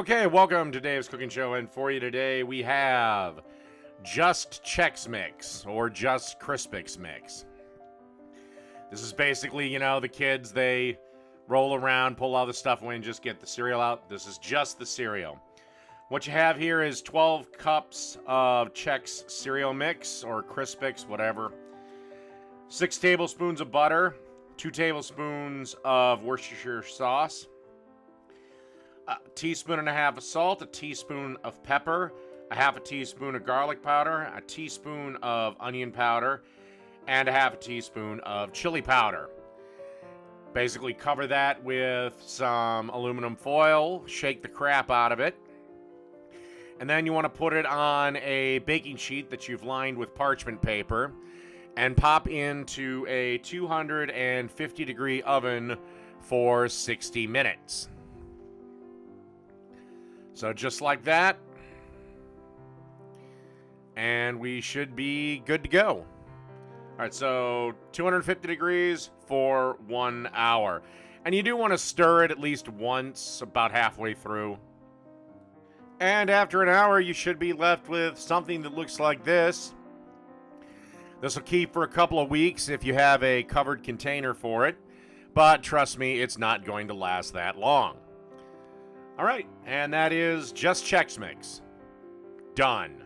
Okay, welcome to Dave's Cooking Show, and for you today we have Just Chex Mix, or Just Crispix Mix. This is basically, the kids, they roll around, pull all the stuff away, and just get the cereal out. This is just the cereal. What you have here is 12 cups of Chex cereal mix, or Crispix, whatever. 6 tablespoons of butter, 2 tablespoons of Worcestershire sauce, a teaspoon and a half of salt, a teaspoon of pepper, a half a teaspoon of garlic powder, a teaspoon of onion powder, and a half a teaspoon of chili powder. Basically cover that with some aluminum foil, shake the crap out of it, and then you want to put it on a baking sheet that you've lined with parchment paper and pop into a 250 degree oven for 60 minutes. So just like that, and we should be good to go. All right, so 250 degrees for 1 hour. And you do want to stir it at least once, about halfway through. And after an hour, you should be left with something that looks like this. This will keep for a couple of weeks if you have a covered container for it. But trust me, it's not going to last that long. All right, and that is Just Chex Mix. Done.